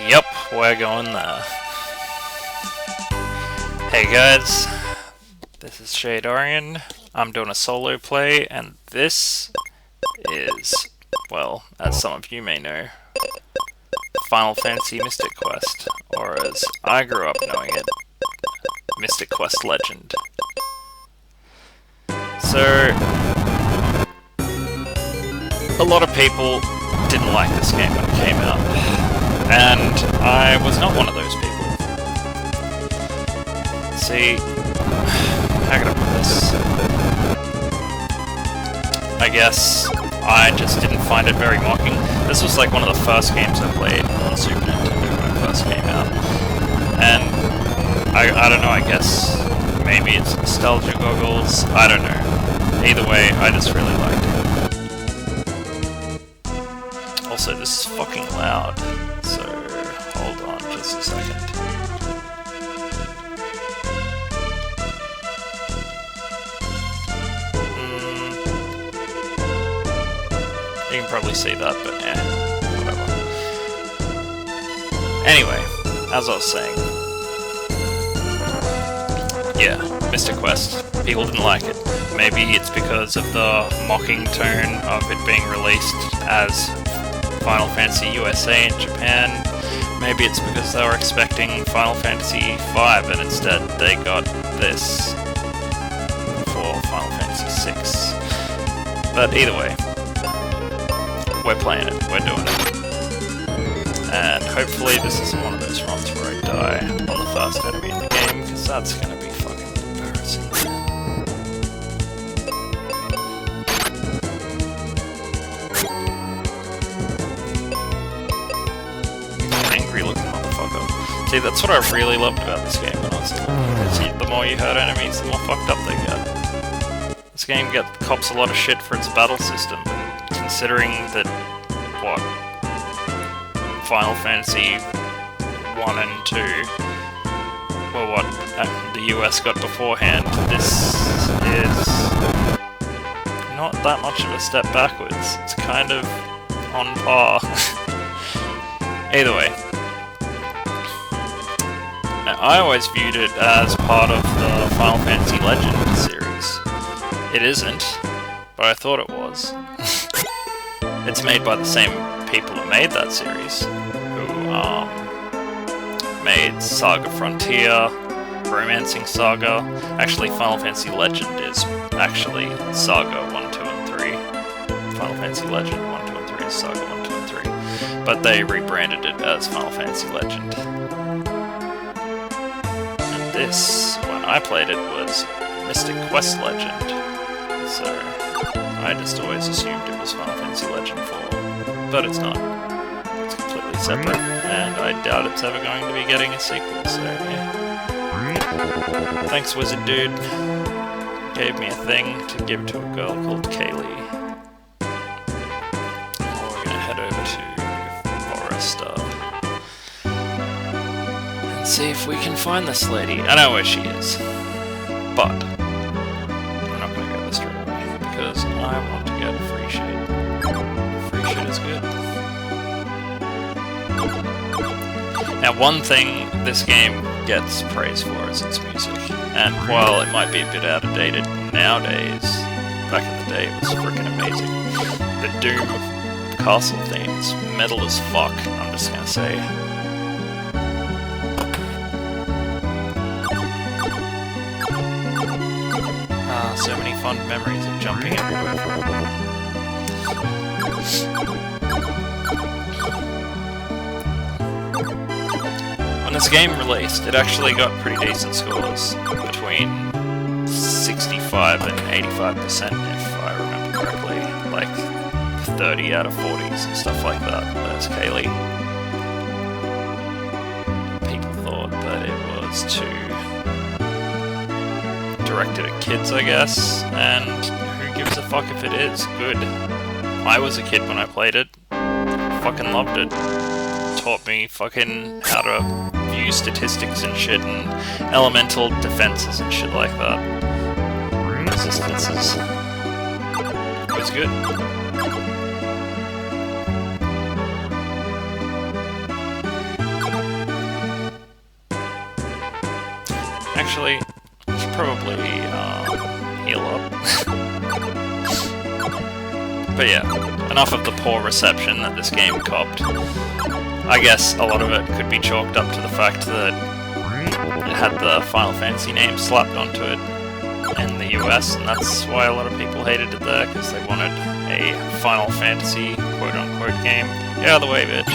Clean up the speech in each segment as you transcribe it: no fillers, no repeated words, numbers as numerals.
Yep, we're going there. Hey guys, this is Shade Orion. I'm doing a solo play, and this is, well, as some of you may know, Final Fantasy Mystic Quest, or as I grew up knowing it, Mystic Quest Legend. So, a lot of people didn't like this game when it came out, and I was not one of those people. See, how can I put this? I guess I just didn't find it very mocking. This was like one of the first games I played on Super Nintendo when it first came out. And I don't know, I guess maybe it's nostalgia goggles, I don't know. Either way, I just really liked it. Also, this is fucking loud, so hold on just a second. You can probably see that, but whatever. Anyway, as I was saying, yeah, Mystic Quest. People didn't like it. Maybe it's because of the mocking tone of it being released as Final Fantasy USA in Japan. Maybe it's because they were expecting Final Fantasy V and instead they got this for Final Fantasy VI. But either way, we're playing it, we're doing it. And hopefully this isn't one of those runs where I die on the first enemy in the game, because that's gonna be fucking embarrassing. Angry looking motherfucker. See, that's what I really loved about this game when I was little. See, the more you hurt enemies, the more fucked up they get. This game cops a lot of shit for its battle system. Considering that, what, Final Fantasy 1 and 2, or what the US got beforehand, this is not that much of a step backwards. It's kind of on par. Either way. Now, I always viewed it as part of the Final Fantasy Legend series. It isn't, but I thought it was. It's made by the same people who made that series, who made Saga Frontier, Romancing Saga. Actually, Final Fantasy Legend is actually Saga 1, 2, and 3. Final Fantasy Legend 1, 2, and 3 is Saga 1, 2, and 3. But they rebranded it as Final Fantasy Legend. And this, when I played it, was Mystic Quest Legend. So I just always assumed it was Final Fantasy Legend 4, but it's not. It's completely separate, and I doubt it's ever going to be getting a sequel, so yeah. Thanks, Wizard Dude. Gave me a thing to give to a girl called Kaylee. Now we're gonna head over to Foresta and see if we can find this lady. I know where she is, but I'm not gonna go this straight away, because I want to get free shit. Free shit is good. Now, one thing this game gets praise for is its music, and while it might be a bit outdated nowadays, back in the day it was freaking amazing. The Doom castle theme is metal as fuck, I'm just gonna say. So many fond memories of jumping everywhere. When this game released, it actually got pretty decent scores, between 65 and 85% if I remember correctly, like 30 out of 40s and stuff like that. There's Kaylee. People thought that it was too directed at kids, I guess, and who gives a fuck if it is good. I was a kid when I played it, fucking loved it. Taught me fucking how to view statistics and shit, and elemental defenses and shit like that. Resistances. It was good. Actually, I should probably heal up. But yeah, enough of the poor reception that this game copped. I guess a lot of it could be chalked up to the fact that it had the Final Fantasy name slapped onto it in the US, and that's why a lot of people hated it there, because they wanted a Final Fantasy quote-unquote game. Get out of the way, bitch.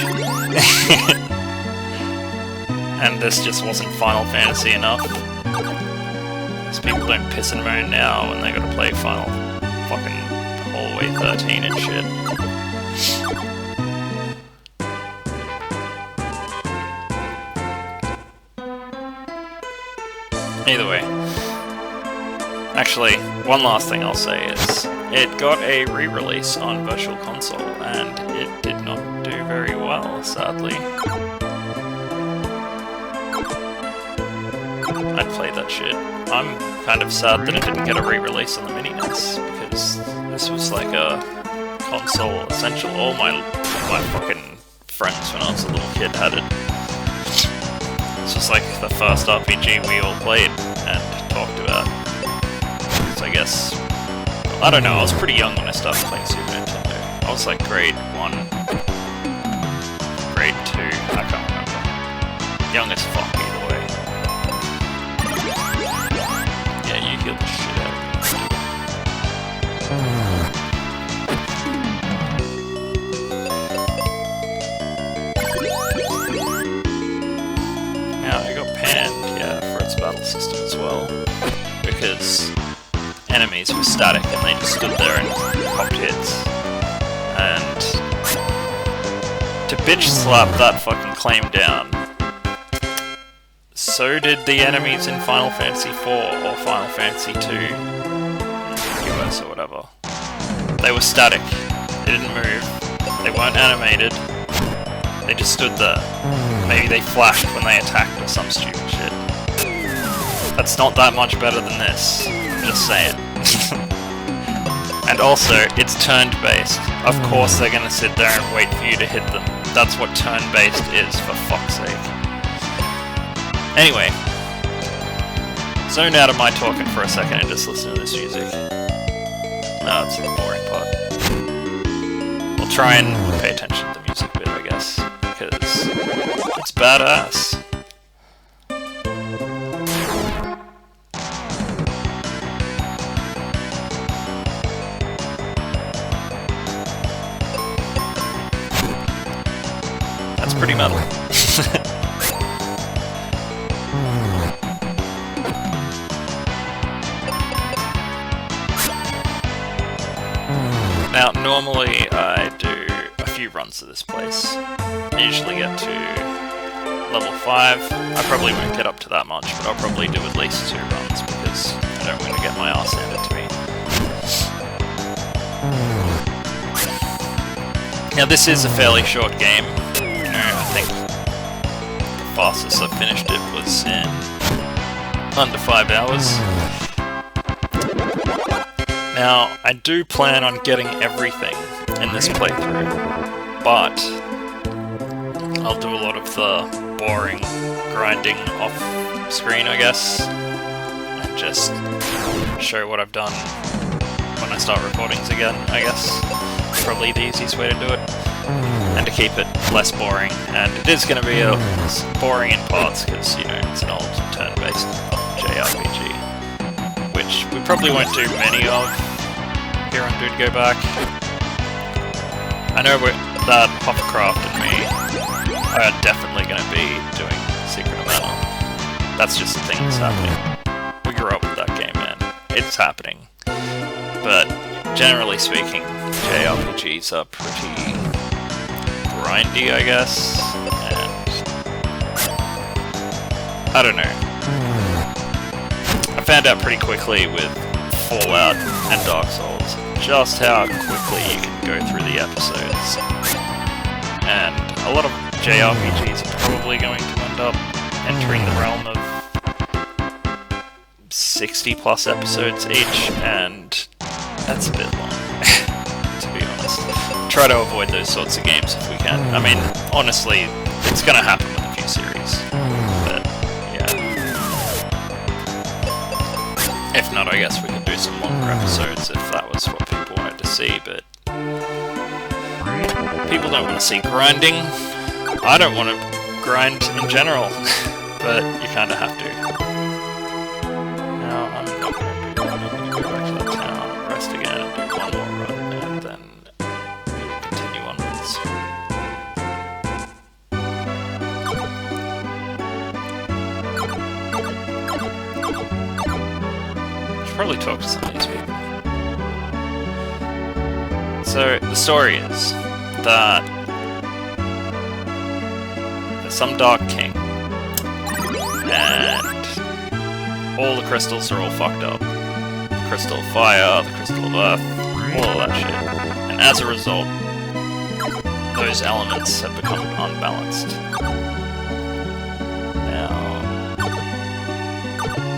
And this just wasn't Final Fantasy enough. Because people don't piss and moan now when they gotta play Final fucking Hallway 13 and shit. Either way. Actually, one last thing I'll say is, it got a re-release on Virtual Console, and it did not do very well, sadly. I'd play that shit. I'm kind of sad that it didn't get a re-release on the Mini-NES, because this was like a console essential. All my fucking friends when I was a little kid had it. It's just like the first RPG we all played and talked about. So I guess, I don't know, I was pretty young when I started playing Super Nintendo. I was like grade 1, grade 2, I can't remember. Young as fuck either way. Yeah, you healed the shit out of me. Now I got panned, yeah, for its battle system as well. Because enemies were static and they just stood there and popped hits. And to bitch slap that fucking claim down, so did the enemies in Final Fantasy IV or Final Fantasy II, US or whatever. They were static, they didn't move, they weren't animated, they just stood there. Maybe they flashed when they attacked or some stupid shit. That's not that much better than this, I'm just saying. And also, it's turn-based. Of course they're gonna sit there and wait for you to hit them. That's what turn-based is, for fuck's sake. Anyway, zone out of my talking for a second and just listen to this music. No, it's the boring part. We'll try and pay attention to the music bit, I guess, because it's badass. That's pretty metal. Now, normally I do a few runs to this place. I usually get to level 5. I probably won't get up to that much, but I'll probably do at least 2 runs because I don't want to get my ass handed to me. Now, this is a fairly short game. You know, I think the fastest I finished it was in under 5 hours. Now, I do plan on getting everything in this playthrough, but I'll do a lot of the boring grinding off screen, I guess, and just show what I've done when I start recordings again, I guess. Probably the easiest way to do it, and to keep it less boring. And it is going to be boring in parts, because, you know, it's an old turn-based JRPG. Which we probably won't do many of here on DudeGoBack. I know that Hovercraft and me are definitely going to be doing Secret of Mana. That's just the thing that's happening. We grew up with that game, man. It's happening. But generally speaking, JRPGs are pretty grindy, I guess. And I don't know. I found out pretty quickly with Fallout and Dark Souls just how quickly you can go through the episodes. And a lot of JRPGs are probably going to end up entering the realm of 60 plus episodes each, and that's a bit long, to be honest. Try to avoid those sorts of games if we can. I mean, honestly, it's gonna happen with a few series. But, yeah. If not, I guess we could do some longer episodes if that was what people wanted to see, but people don't want to see grinding. I don't want to grind in general, but you kind of have to. Now, I'm not going to do that. I'm going to go back to the town, rest again, and do one more run, and then we'll continue onwards. Probably talk to some of these people. So, the story is that there's some Dark King, and all the crystals are all fucked up. The crystal of fire, the crystal of earth, all of that shit. And as a result, those elements have become unbalanced.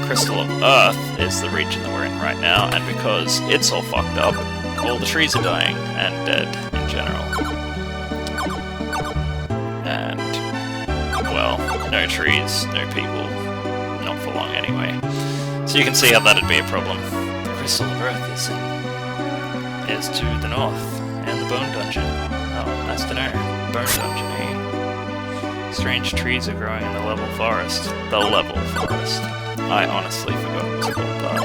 Crystal of Earth is the region that we're in right now, and because it's all fucked up, all the trees are dying and dead in general. And, well, no trees, no people, not for long anyway. So you can see how that'd be a problem. The Crystal of Earth is to the north, and the Bone Dungeon. Oh, nice to know. Bone Dungeon, eh? Strange trees are growing in the level forest. The level forest. I honestly forgot it was called that. I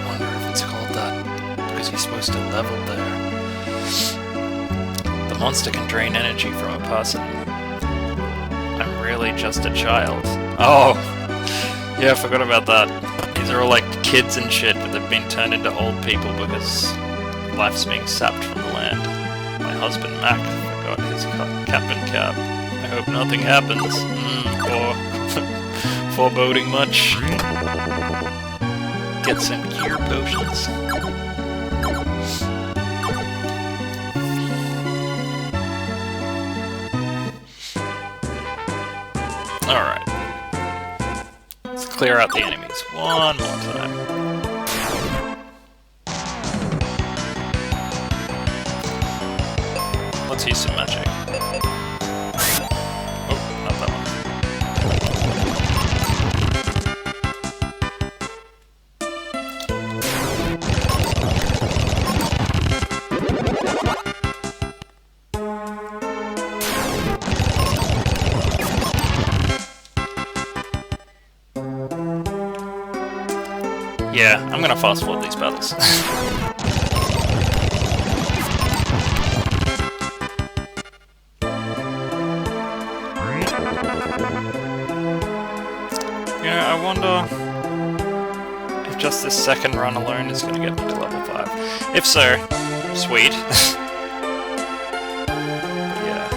wonder if it's called that because you're supposed to level there. The monster can drain energy from a person. I'm really just a child. Oh! Yeah, I forgot about that. These are all like kids and shit, but they've been turned into old people because life's being sapped from the land. My husband Mac forgot his captain cap. I hope nothing happens. Or foreboding much. Get some cure potions. Alright. Let's clear out the enemies one more time. Let's use some magic. Oh, not that one. Yeah, I'm gonna fast forward these battles. Yeah, I wonder if just this second run alone is gonna get me to level 5. If so, sweet. Yeah.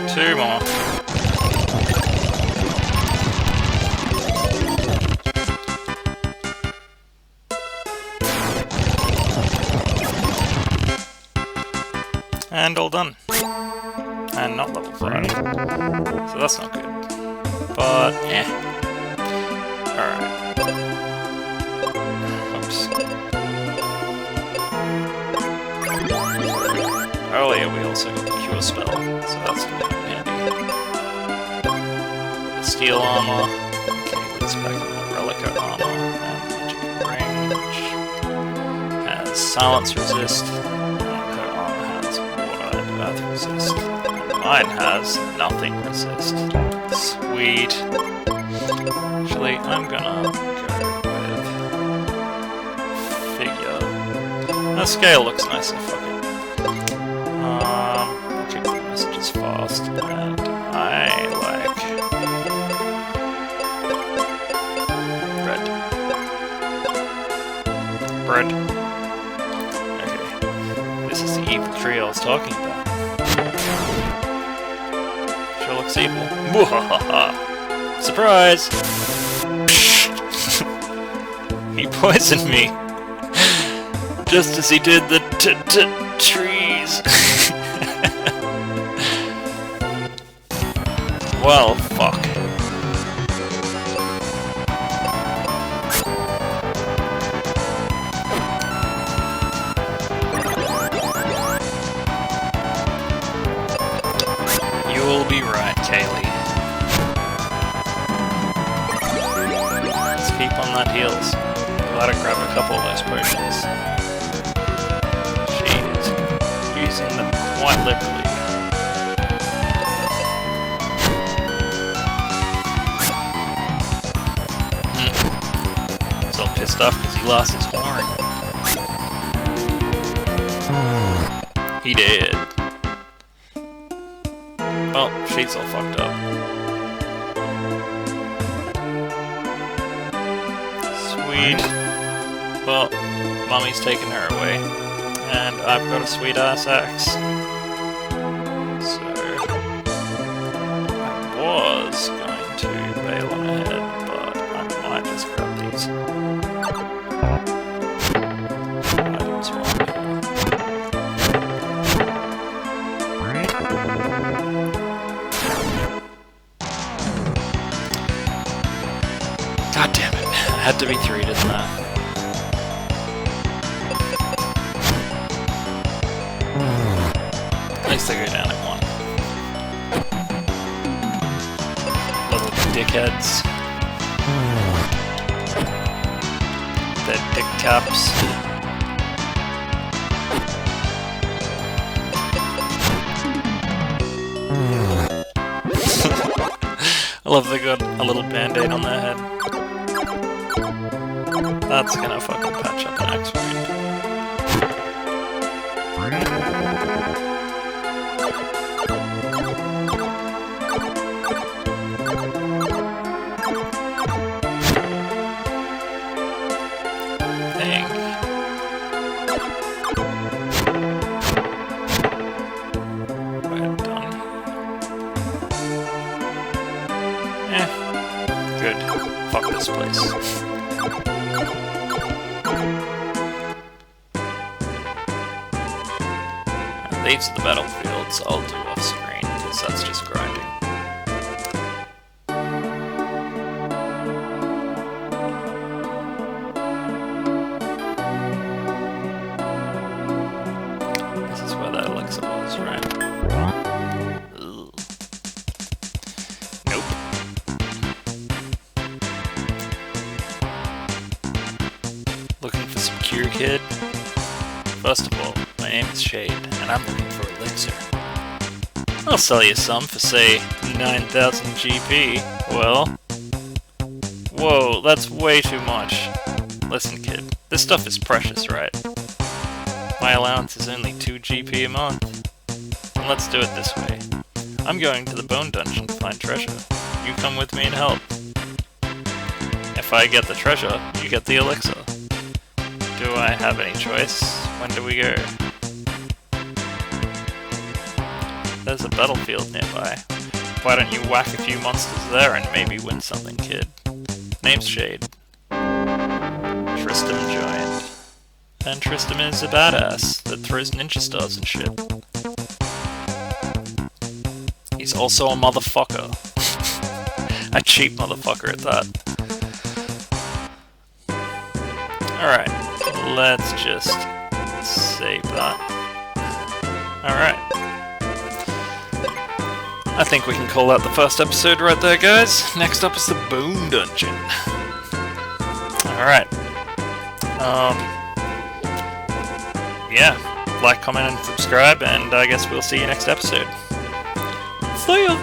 2 more. And all done. And not level 5. So that's not good. But, eh. Alright. Oops. Earlier we also got the Cure spell, so that's gonna be handy. The steel armor. Okay, let's back up the Relica armor. And magic range. Has silence resist. Resist. Mine has nothing resist. Sweet. Actually, I'm gonna go with figure. The scale looks nicer, fuck it. I'll keep the messages fast, and I like bread. Okay. This is the evil tree I was talking about. Sure looks evil. Mwahaha! Surprise! He poisoned me. Just as he did the trees. Well, fuck. You'll be right, Kaylee. Let's keep on that heals. Gotta grab a couple of those potions. She is using them quite liberally. He's all pissed off because he lost his horn. He did. Oh, she's all fucked up. Sweet. Well, Mummy's taken her away. And I've got a sweet ass axe. So I was going to bail on ahead, but I might just grab these. Items wrong here. God damn it. It had to be 3, didn't I? At least they go down in 1. Little dickheads. Their dick caps. I love they got a little band-aid on their head. That's gonna fucking patch up the next wound. We're done. Good. Fuck this place. These are the battlefields I'll do off screen, because that's just grinding. This is where that elixir was, right? Ugh. Nope. Looking for some cure, kid? First of all, my name is Shade, and I'm looking for elixir. I'll sell you some for, say, 9,000 GP. Well... Whoa, that's way too much. Listen, kid, this stuff is precious, right? My allowance is only 2 GP a month. And let's do it this way. I'm going to the Bone Dungeon to find treasure. You come with me and help. If I get the treasure, you get the elixir. Do I have any choice? When do we go? There's a battlefield nearby. Why don't you whack a few monsters there and maybe win something, kid? Name's Shade. Tristram joined. And Tristram is a badass that throws ninja stars and shit. He's also a motherfucker. A cheap motherfucker at that. Alright, let's just save that. Alright. I think we can call that the first episode right there, guys. Next up is the Bone Dungeon. Alright. Yeah. Like, comment, and subscribe, and I guess we'll see you next episode. See ya!